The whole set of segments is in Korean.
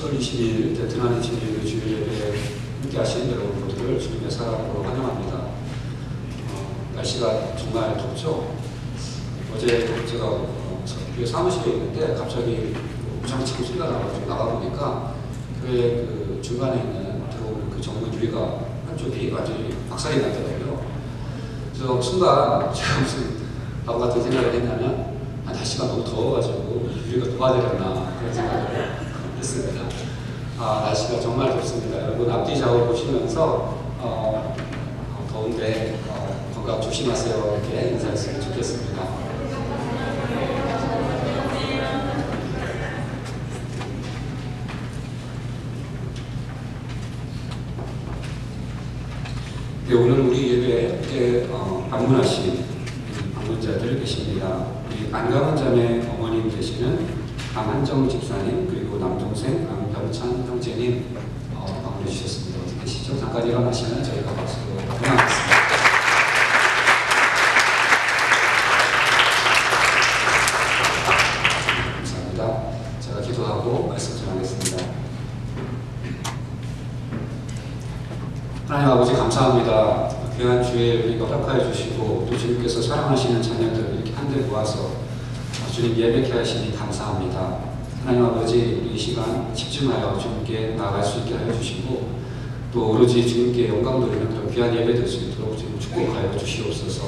10월 20일 베트남 진리교 주일 예배에 함께 하신 여러분 모두를 주님의 사랑으로 환영합니다. 날씨가 정말 덥죠? 어제 제가 교회 사무실에 있는데 갑자기 우장창 소리가 나가지고 나가보니까 교회 그 중간에 있는 들어오는 그 정문 유리가 한쪽이 완전히 박살이 났더라고요. 그래서 순간 제가 무슨 바보 같은 생각을 했냐면 날씨가 너무 더워가지고 유리가 녹아내렸나 그런 생각을 했습니다. 날씨가 정말 덥습니다. 여러분 앞뒤 좌우 보시면서 더운데 건강 조심하세요 이렇게 인사했으면 좋겠습니다. 네, 오늘 우리 예배에 방문하신 방문자들 계십니다. 우리 안강원 자매 어머님 되시는 강한정 집사님, 그리고 남동생 강병찬 형제님 방문해 주셨습니다. 어떻게 계시죠? 잠깐 일어나시면 저희가 박수로 환영하겠습니다. 감사합니다. 제가 기도하고 말씀 전하겠습니다. 하나님 아버지 감사합니다. 귀한 주일 우리가 허락하여 주시고 또 주님께서 사랑하시는 자녀들을 이렇게 한데 모아서 주님 예배케 하시니 감사합니다. 하나님 아버지 우리 이 시간 집중하여 주님께 나아갈 수 있게 하여 주시고 또 오로지 주님께 영광 돌리는 그런 귀한 예배 될 수 있도록 주님 축복하여 주시옵소서.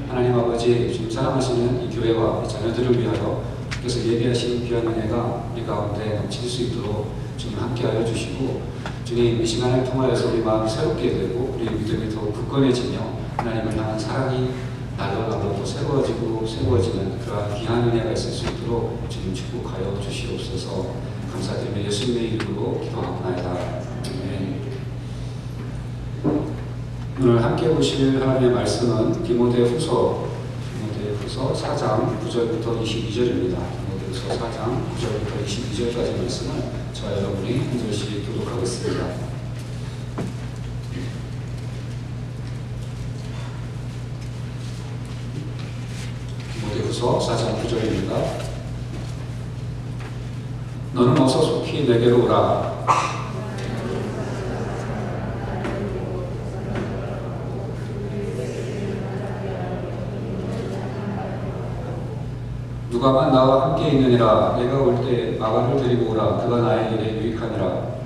하나님 아버지 주님 사랑하시는 이 교회와 이 자녀들을 위하여 주께서 예배하신 귀한 은혜가 우리 가운데 넘칠 수 있도록 주님 함께하여 주시고 주님 이 시간을 통하여서 우리 마음이 새롭게 되고 우리 믿음이 더욱 굳건해지며 하나님을 향한 사랑이 날로 또 새로워지는 그러한 귀한 은혜가 있을 수 있도록 주님 축복하여 주시옵소서. 감사드리며 예수님의 이름으로 기도하옵나이다. 아멘. 오늘 함께 보실 하나님의 말씀은 디모데후서 4장 9절부터 22절입니다. 디모데후서 4장 9절부터 22절까지 말씀을 저와 여러분이 한 절씩 교독하겠습니다. 디모데후서 4장 9절입니다. 너는 어서 속히 내게로 오라. 누가만 나와 함께 있느니라. 내가 올 때 마가를 데리고 오라. 그가 나의 일에 유익하니라.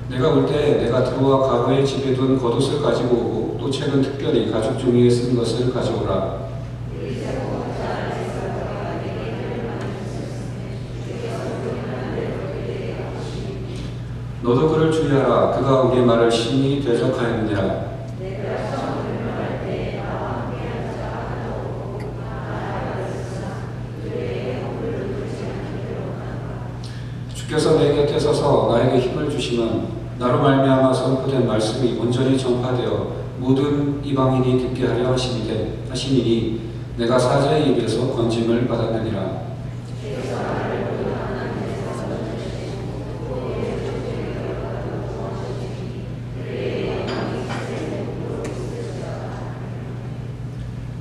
내가 올 때 내가 들어와 가부의 집에 둔 겉옷을 가지고 오고 또 최근 특별히 가죽 종이에 쓴 것을 가져오라. 너도 그를 주의하라. 그가 우리의 말을 심히 대적하였느니라. 주께서 내 곁에 서서 나에게 힘을 주시면 나로 말미암아 선포된 말씀이 온전히 전파되어 모든 이방인이 듣게 하려 하시니니 내가 사자의 입에서 건짐을 받았느니라.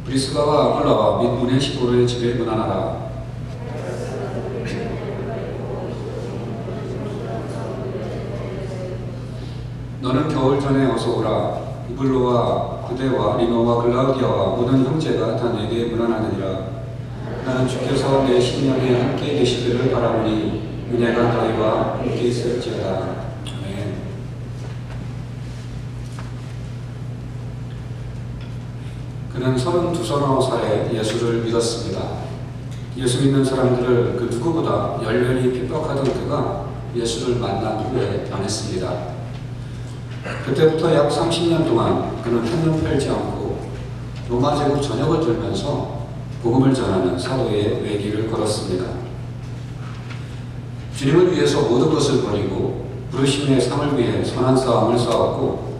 브리스가와 아굴라와 및 오네시포로의 집에 문안하라. 너는 겨울 전에 어서 오라. 이블로와 그대와 리노와 글라우디아와 모든 형제가 다 내게 문안하느니라. 나는 주께서 내 심령에 함께 계시기를 바라오니 은혜가 너희와 함께 있을지어다. 아멘. 그는 32살에 예수를 믿었습니다. 예수 믿는 사람들을 그 누구보다 열렬히 핍박하던 그가 예수를 만난 후에 변했습니다. 그때부터 약 30년 동안 그는 한눈 팔지 않고 로마 제국 전역을 돌면서 복음을 전하는 사도의 외길을 걸었습니다. 주님을 위해서 모든 것을 버리고 부르심의 상을 위해 선한 싸움을 싸웠고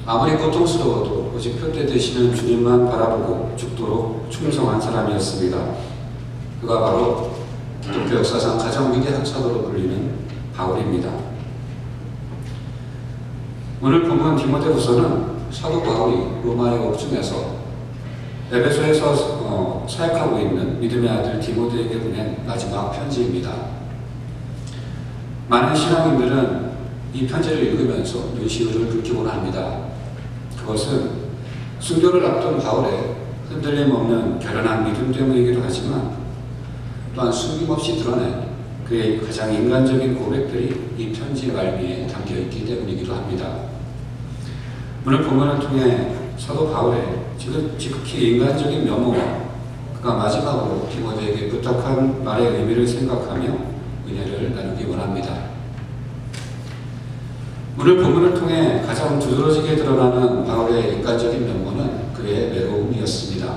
아무리 고통스러워도 오직 표대 되시는 주님만 바라보고 죽도록 충성한 사람이었습니다. 그가 바로 기독교 역사상 가장 위대한 사도로 불리는 바울입니다. 오늘 본문 디모데후서는 사도 바울이 로마의 옥중에서 에베소에서 사역하고 있는 믿음의 아들 디모데에게 보낸 마지막 편지입니다. 많은 신앙인들은 이 편지를 읽으면서 눈시울을 붉히곤 합니다. 그것은 순교를 앞둔 바울의 흔들림 없는 결연한 믿음 때문이기도 하지만 또한 숨김없이 드러낸 그의 가장 인간적인 고백들이 이 편지 말미에 담겨있기 때문이기도 합니다. 오늘 본문을 통해 사도 바울의 지극히 인간적인 면모와 그가 마지막으로 디모데에게 부탁한 말의 의미를 생각하며 은혜를 나누기 원합니다. 오늘 본문을 통해 가장 두드러지게 드러나는 바울의 인간적인 면모는 그의 외로움이었습니다.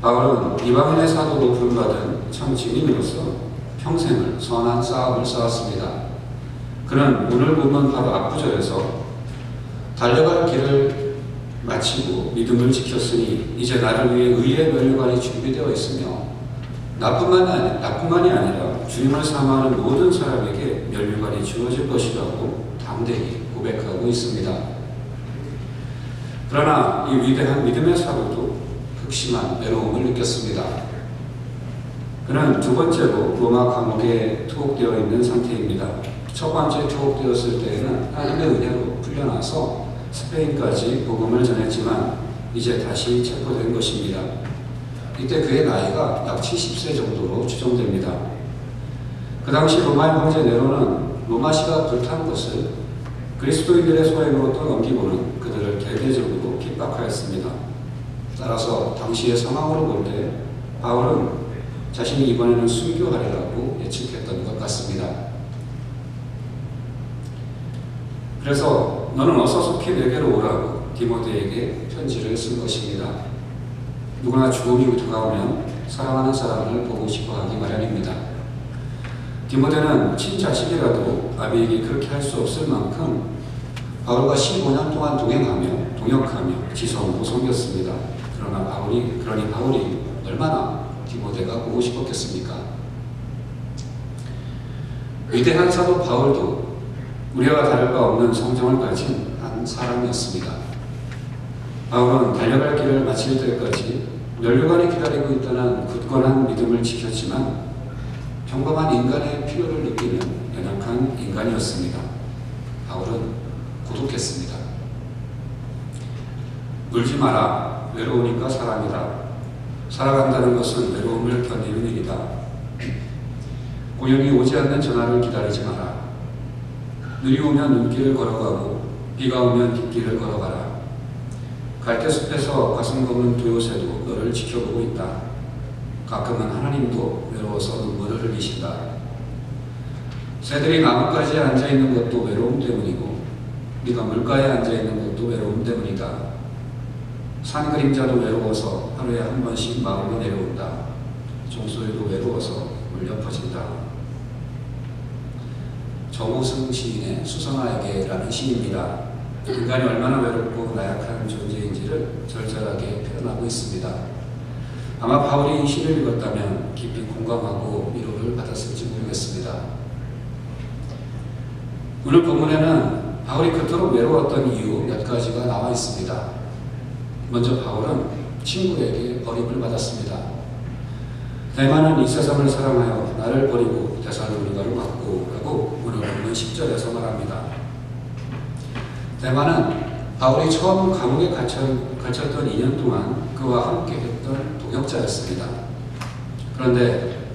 바울은 이방인의 사도로 부름받은 참 증인으로서 평생을 선한 싸움을 싸웠습니다. 그는 오늘 본문 바로 앞구절에서 달려갈 길을 마치고 믿음을 지켰으니 이제 나를 위해 의의 면류관이 준비되어 있으며 나뿐만이 아니라 주님을 사모하는 모든 사람에게 면류관이 주어질 것이라고 담대히 고백하고 있습니다. 그러나 이 위대한 믿음의 사도도 극심한 외로움을 느꼈습니다. 그는 두 번째로 로마 감옥에 투옥되어 있는 상태입니다. 첫 번째 투옥되었을 때에는 하나님의 은혜로 풀려나서 스페인까지 복음을 전했지만 이제 다시 체포된 것입니다. 이때 그의 나이가 약 70세 정도로 추정됩니다. 그 당시 로마의 황제 네로는 로마시가 불탄 것을 그리스도인들의 소행으로 떠넘기고는 그들을 대대적으로 핍박하였습니다. 따라서 당시의 상황으로 볼 때 바울은 자신이 이번에는 순교하리라고 예측했던 것 같습니다. 그래서 너는 어서 속히 내게로 오라고 디모데에게 편지를 쓴 것입니다. 누구나 죽음이 다가오면 사랑하는 사람을 보고 싶어 하기 마련입니다. 디모데는 친자식이라도 아비에게 그렇게 할 수 없을 만큼 바울과 15년 동안 동역하며 지성으로 섬겼습니다. 그러니 바울이 얼마나 디모데가 보고 싶었겠습니까? 위대한 사도 바울도 우리와 다를 바 없는 성정을 가진 한 사람이었습니다. 바울은 달려갈 길을 마칠 때까지 면류관이 기다리고 있다는 굳건한 믿음을 지켰지만 평범한 인간의 필요를 느끼는 연약한 인간이었습니다. 바울은 고독했습니다. 울지 마라. 외로우니까 사람이다. 살아간다는 것은 외로움을 견디는 일이다. 고연히 오지 않는 전화를 기다리지 마라. 눈이 오면 눈길을 걸어가고 비가 오면 빗길을 걸어가라. 갈대숲에서 가슴 검은 두요새도 너를 지켜보고 있다. 가끔은 하나님도 외로워서 눈물을 흘리신다. 새들이 나뭇가지에 앉아있는 것도 외로움 때문이고 네가 물가에 앉아있는 것도 외로움 때문이다. 산 그림자도 외로워서 하루에 한 번씩 마음이 내려온다. 종소리도 외로워서 울려 퍼진다. 정호승 시인의 수선화에게라는 시입니다. 인간이 얼마나 외롭고 나약한 존재인지를 절절하게 표현하고 있습니다. 아마 바울이 이 시를 읽었다면 깊이 공감하고 위로를 받았을지 모르겠습니다. 오늘 본문에는 바울이 그토록 외로웠던 이유 몇 가지가 나와 있습니다. 먼저 바울은 친구에게 버림을 받았습니다. 대만은 이 세상을 사랑하여 나를 버리고 데살로니가로 갔고 라고 오늘 본문 10절에서 말합니다. 대만은 바울이 처음 감옥에 갇혔던 2년 동안 그와 함께 했던 동역자였습니다. 그런데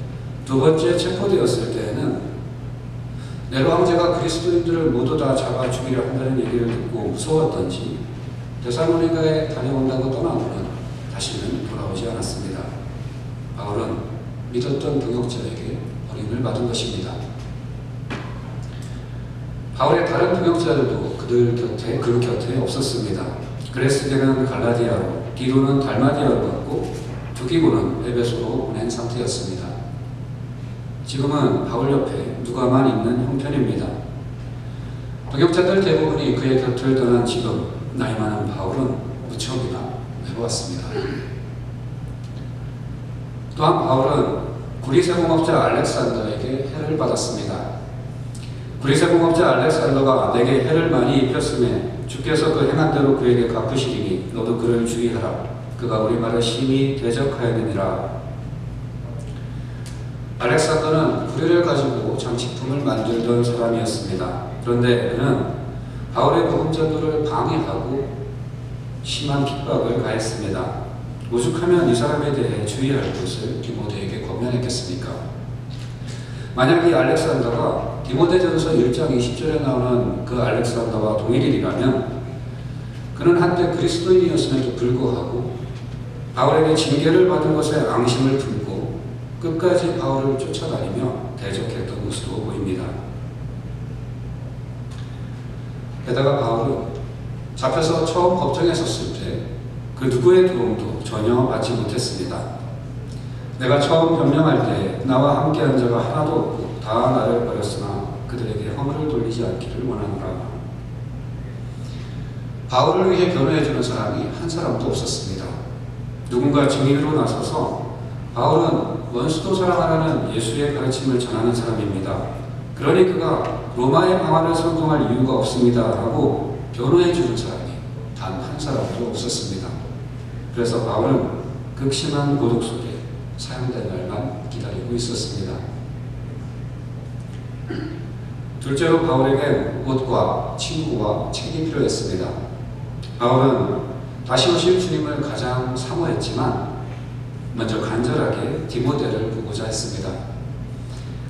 두 번째 체포되었을 때에는 네로 황제가 그리스도인들을 모두 다 잡아 죽이려 한다는 얘기를 듣고 무서웠던지 데살로니가에 다녀온다고 떠나고는 다시는 돌아오지 않았습니다. 바울은 믿었던 동역자에게 버림을 받은 것입니다. 바울의 다른 동역자들도 그 곁에 없었습니다. 그레스게는 갈라디아로, 디도는 달마디아로 갔고 두기고는 에베소로 보낸 상태였습니다. 지금은 바울 옆에 누가만 있는 형편입니다. 동역자들 대부분이 그의 곁을 떠난 지금 나이 많은 바울은 무척이나 외로웠습니다. 또한 바울은 구리세공업자 알렉산더에게 해를 받았습니다. 구리세공업자 알렉산더가 내게 해를 많이 입혔음에 주께서 그 행한 대로 그에게 갚으시리니 너도 그를 주의하라. 그가 우리말을 심히 대적하였느니라. 알렉산더는 구리를 가지고 장식품을 만들던 사람이었습니다. 그런데 그는 바울의 복음 전도를 방해하고 심한 핍박을 가했습니다. 오죽하면 이 사람에 대해 주의할 것을 디모데에게 권면했겠습니까? 만약 이 알렉산더가 디모데전서 1장 20절에 나오는 그 알렉산더와 동일인이라면 그는 한때 그리스도인이었음에도 불구하고 바울에게 징계를 받은 것에 앙심을 품고 끝까지 바울을 쫓아다니며 대적했던 것으로 보입니다. 게다가 바울은 잡혀서 처음 법정에 섰을 때 그 누구의 도움도 전혀 받지 못했습니다. 내가 처음 변명할 때 나와 함께한 자가 하나도 없고 다 나를 버렸으나 그들에게 허물을 돌리지 않기를 원하노라. 바울을 위해 변호해주는 사람이 한 사람도 없었습니다. 누군가 증인으로 나서서 바울은 원수도 사랑하라는 예수의 가르침을 전하는 사람입니다. 그러니 그가 로마의 방안을 선동할 이유가 없습니다 라고 변호해주는 사람이 단 한 사람도 없었습니다. 그래서 바울은 극심한 고독 속에 사형될 날만 기다리고 있었습니다. 둘째로 바울에게 옷과 친구와 책이 필요했습니다. 바울은 다시 오실 주님을 가장 사모했지만 먼저 간절하게 디모데를 보고자 했습니다.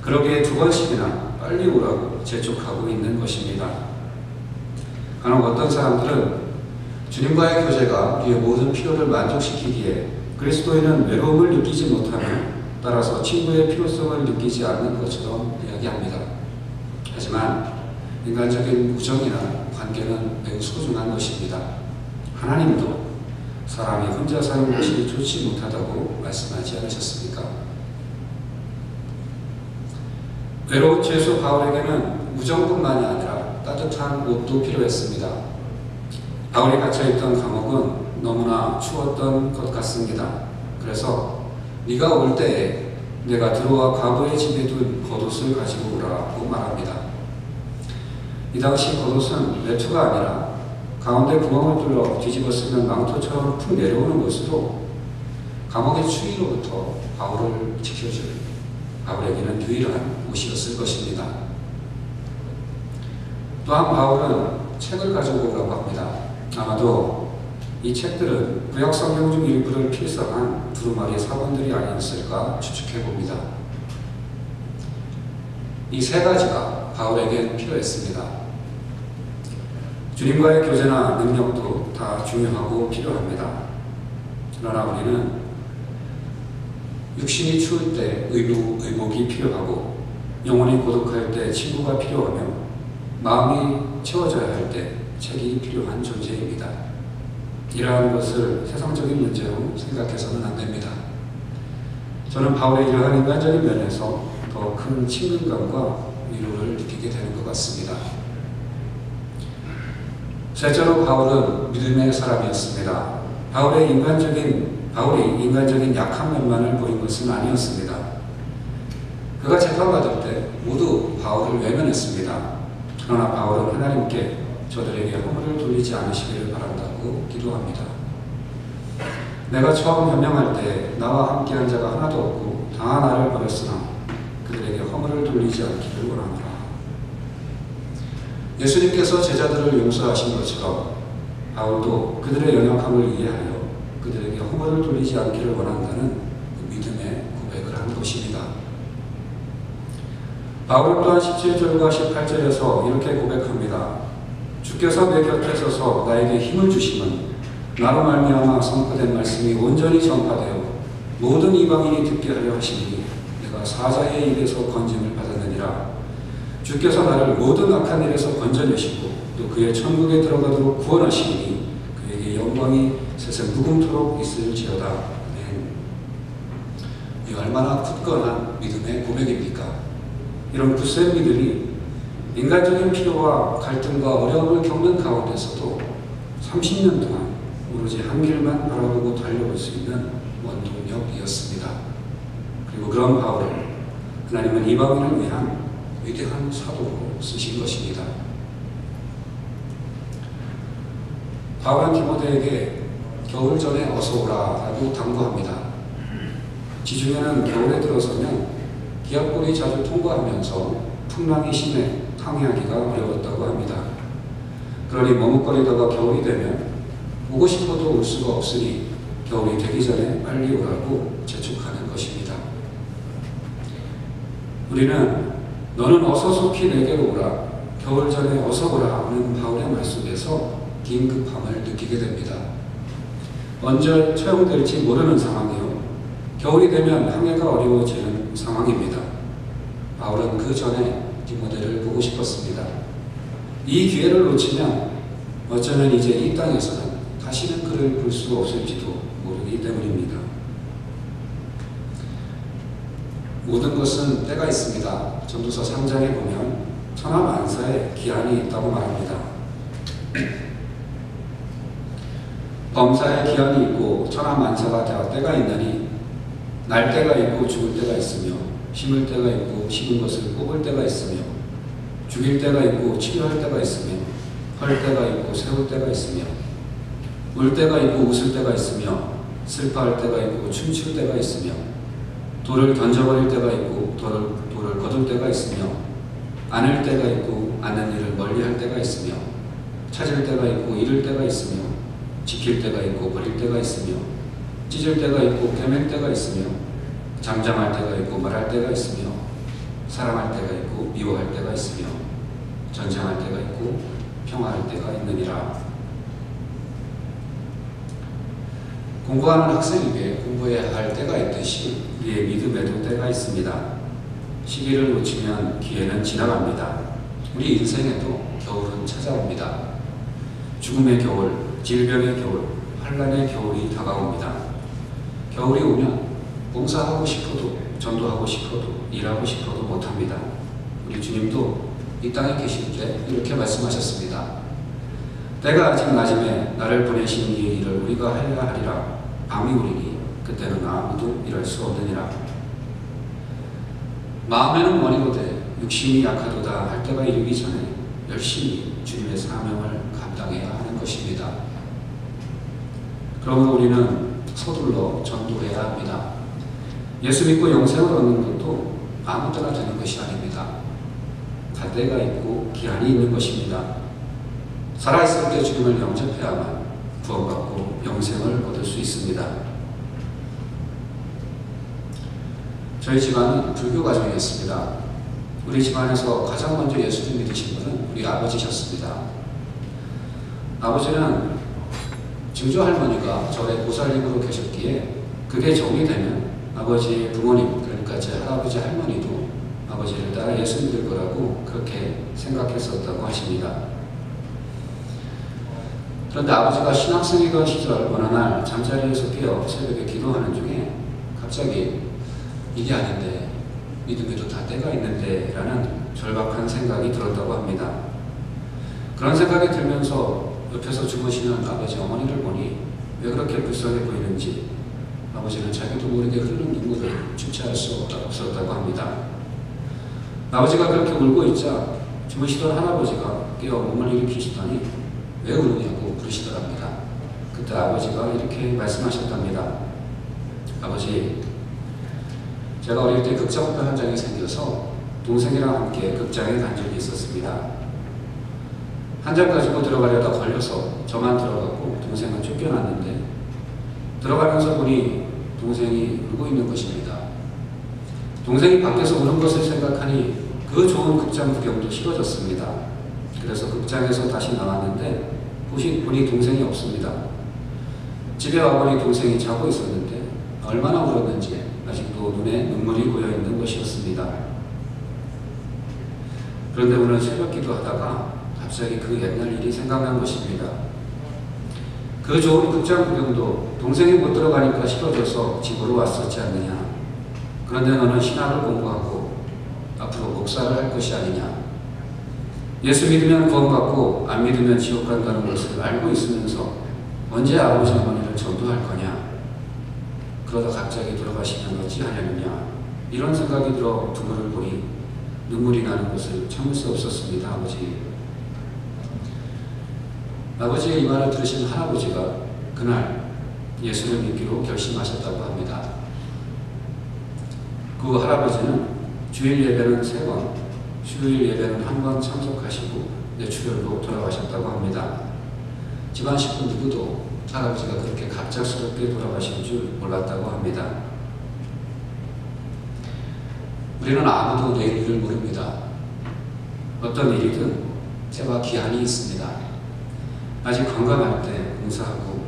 그러기에 2번씩이나 빨리 오라고 재촉하고 있는 것입니다. 간혹 어떤 사람들은 주님과의 교제가 그의 모든 필요를 만족시키기에 그리스도인은 외로움을 느끼지 못하며 따라서 친구의 필요성을 느끼지 않는 것처럼 이야기합니다. 하지만 인간적인 우정이나 관계는 매우 소중한 것입니다. 하나님도 사람이 혼자 사는 것이 좋지 못하다고 말씀하지 않으셨습니까? 외로운 죄수 바울에게는 우정뿐만이 아니라 따뜻한 옷도 필요했습니다. 바울이 갇혀있던 감옥은 너무나 추웠던 것 같습니다. 그래서 네가 올 때에 내가 들어와 과부의 집에 둔 겉옷을 가지고 오라고 말합니다. 이 당시 겉옷은 외투가 아니라 가운데 구멍을 뚫어 뒤집어 쓰면 망토처럼 푹 내려오는 것으로 감옥의 추위로부터 바울을 지켜줄 바울에게는 유일한 옷이었을 것입니다. 또한 바울은 책을 가지고 오라고 합니다. 아마도 이 책들은 구약 성경 중 일부를 필사한 두루마리 사본들이 아니었을까 추측해 봅니다. 이 3가지가 바울에겐 필요했습니다. 주님과의 교제나 능력도 다 중요하고 필요합니다. 그러나 우리는 육신이 추울 때 의복이 필요하고 영혼이 고독할 때 친구가 필요하며 마음이 채워져야 할 때 책이 필요한 존재입니다. 이러한 것을 세상적인 문제로 생각해서는 안 됩니다. 저는 바울의 이러한 인간적인 면에서 더 큰 친근감과 위로를 느끼게 되는 것 같습니다. 셋째로 바울은 믿음의 사람이었습니다. 바울이 인간적인 약한 면만을 보인 것은 아니었습니다. 그가 재판받을 때 모두 바울을 외면했습니다. 그러나 바울은 하나님께 저들에게 허물을 돌리지 않으시기를 바란다고 기도합니다. 내가 처음 변명할 때 나와 함께한 자가 하나도 없고 다 나를 버렸으나 그들에게 허물을 돌리지 않기를 원하노라. 예수님께서 제자들을 용서하신 것처럼 바울도 그들의 연약함을 이해하여 그들에게 허물을 돌리지 않기를 원한다는 믿음의 고백을 한 것입니다. 바울은 또한 17절과 18절에서 이렇게 고백합니다. 주께서 내 곁에 서서 나에게 힘을 주심은 나로 말미암아 선포된 말씀이 온전히 전파되어 모든 이방인이 듣게 하려 하시니 내가 사자의 입에서 건짐을 받았느니라. 주께서 나를 모든 악한 일에서 건져내시고 또 그의 천국에 들어가도록 구원하시니 그에게 영광이 세상 무궁토록 있을지어다. 아멘. 이 얼마나 굳건한 믿음의 고백입니까? 이런 굳센 믿음이 인간적인 필요와 갈등과 어려움을 겪는 가운데서도 30년 동안 오로지 한 길만 바라보고 달려올 수 있는 원동력이었습니다. 그리고 그런 바울을 하나님은 이방인을 위한 위대한 사도로 쓰신 것입니다. 바울은 디모데에게 겨울 전에 어서 오라라고 당부합니다. 지중해는 겨울에 들어서면 기압골이 자주 통과하면서 풍랑이 심해 항해하기가 어려웠다고 합니다. 그러니 머뭇거리다가 겨울이 되면 오고 싶어도 올 수가 없으니 겨울이 되기 전에 빨리 오라고 재촉하는 것입니다. 우리는 너는 어서 속히 내게로 오라, 겨울 전에 어서 오라 하는 바울의 말 속에서 긴급함을 느끼게 됩니다. 언제 처형될지 모르는 상황이요, 겨울이 되면 항해가 어려워지는 상황입니다. 바울은 그 전에 디모데를 보고 싶었습니다. 이 기회를 놓치면 어쩌면 이제 이 땅에서는 다시는 그를 볼 수 없을지도 모르기 때문입니다. 모든 것은 때가 있습니다. 전도서 3장에 보면 천하만사에 기한이 있다고 말합니다. 범사에 기한이 있고 천하만사가 다 때가 있나니 날 때가 있고 죽을 때가 있으며 심을 때가 있고 심은 것을 뽑을 때가 있으며 죽일 때가 있고 치료할 때가 있으며 헐 때가 있고 세울 때가 있으며 울 때가 있고 웃을 때가 있으며 슬퍼할 때가 있고 춤출 때가 있으며 돌을 던져버릴 때가 있고 돌을 거둘 때가 있으며 안을 때가 있고 아는 일을 멀리할 때가 있으며 찾을 때가 있고 잃을 때가 있으며 지킬 때가 있고 버릴 때가 있으며 찢을 때가 있고 깨맬 때가 있으며 잠잠할 때가 있고 말할 때가 있으며 사랑할 때가 있고 미워할 때가 있으며 전쟁할 때가 있고 평화할 때가 있느니라. 공부하는 학생에게 공부해야 할 때가 있듯이 우리의 믿음에도 때가 있습니다. 시기를 놓치면 기회는 지나갑니다. 우리 인생에도 겨울은 찾아옵니다. 죽음의 겨울, 질병의 겨울, 환난의 겨울이 다가옵니다. 겨울이 오면 봉사하고 싶어도, 전도하고 싶어도, 일하고 싶어도 못합니다. 우리 주님도 이 땅에 계실 때 이렇게 말씀하셨습니다. 때가 아직 낮음에 나를 보내신 이의 일을 우리가 해야 하리라. 밤이 오리니 그때는 아무도 일할 수 없느니라. 마음에는 머니로되 육신이 약하도다 할 때가 이르기 전에 열심히 주님의 사명을 감당해야 하는 것입니다. 그러므로 우리는 서둘러 전도해야 합니다. 예수 믿고 영생을 얻는 것도 아무 때나 되는 것이 아닙니다. 갈 때가 있고 기한이 있는 것입니다. 살아있을 때 주님을 영접해야만 구원받고 영생을 얻을 수 있습니다. 저희 집안은 불교 가정이었습니다. 우리 집안에서 가장 먼저 예수를 믿으신 분은 우리 아버지셨습니다. 아버지는 증조 할머니가 절에 보살님으로 계셨기에 그게 정이 되면 아버지의 부모님, 그러니까 제 할아버지 할머니도 아버지를 따라 예수 믿을 거라고 그렇게 생각했었다고 하십니다. 그런데 아버지가 신학생이던 시절 어느 날 잠자리에서 깨어 새벽에 기도하는 중에 갑자기 이게 아닌데, 믿음에도 다 때가 있는데 라는 절박한 생각이 들었다고 합니다. 그런 생각이 들면서 옆에서 주무시는 아버지 어머니를 보니 왜 그렇게 불쌍해 보이는지 아버지는 자기도 모르게 흐르는 눈물을 주체할 수 없었다고 합니다. 아버지가 그렇게 울고 있자 주무시던 할아버지가 깨어 몸을 일으키시더니 왜 우느냐고 부르시더랍니다. 그때 아버지가 이렇게 말씀하셨답니다. 아버지, 제가 어릴 때 극장표 한 장이 생겨서 동생이랑 함께 극장에 간 적이 있었습니다. 한 장 가지고 들어가려다 걸려서 저만 들어갔고 동생은 쫓겨났는데 들어가면서 보니 동생이 울고 있는 것입니다. 동생이 밖에서 우는 것을 생각하니 그 좋은 극장 구경도 싫어졌습니다. 그래서 극장에서 다시 나왔는데 보니 동생이 없습니다. 집에 와보니 동생이 자고 있었는데 얼마나 울었는지 아직도 눈에 눈물이 고여있는 것이었습니다. 그런데 오늘 새벽 기도하다가 갑자기 그 옛날 일이 생각난 것입니다. 그 좋은 극장 구경도 동생이 못 들어가니까 싫어져서 집으로 왔었지 않느냐. 그런데 너는 신학을 공부하고 앞으로 목사를 할 것이 아니냐. 예수 믿으면 구원받고 안 믿으면 지옥 간다는 것을 알고 있으면서 언제 아버지 어머니를 전도할 거냐. 그러다 갑자기 돌아가시면 어찌하려느냐. 이런 생각이 들어 부모를 보니 눈물이 나는 것을 참을 수 없었습니다. 아버지의 이 말을 들으신 할아버지가 그날 예수를 믿기로 결심하셨다고 합니다. 그 할아버지는 주일 예배는 3번, 휴일 예배는 1번 참석하시고 뇌출혈로 돌아가셨다고 합니다. 집안 식구 누구도 할아버지가 그렇게 갑작스럽게 돌아가신 줄 몰랐다고 합니다. 우리는 아무도 내일 일을 모릅니다. 어떤 일이든 때와 기한이 있습니다. 아직 건강할 때 봉사하고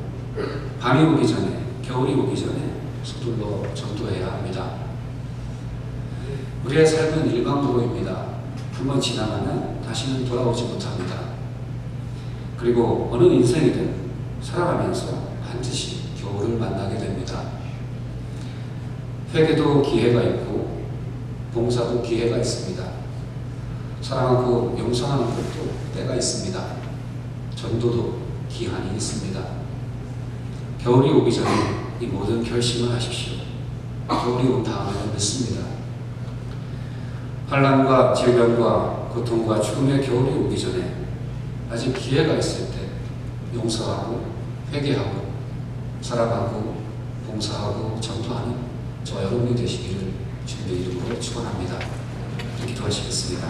밤이 오기 전에, 겨울이 오기 전에 서둘러 전도해야 합니다. 우리의 삶은 일방도로입니다. 한번 지나가면 다시는 돌아오지 못합니다. 그리고 어느 인생이든 살아가면서 반드시 겨울을 만나게 됩니다. 회개도 기회가 있고 봉사도 기회가 있습니다. 사랑하고 용서하는 것도 때가 있습니다. 전도도 기한이 있습니다. 겨울이 오기 전에 이 모든 결심을 하십시오. 겨울이 온 다음에는 늦습니다. 환난과 질병과 고통과 죽음의 겨울이 오기 전에 아직 기회가 있을 때 용서하고 회개하고 살아가고 봉사하고 전도하는 저 여러분이 되시기를 주님의 이름으로 축원합니다. 기도하시겠습니다.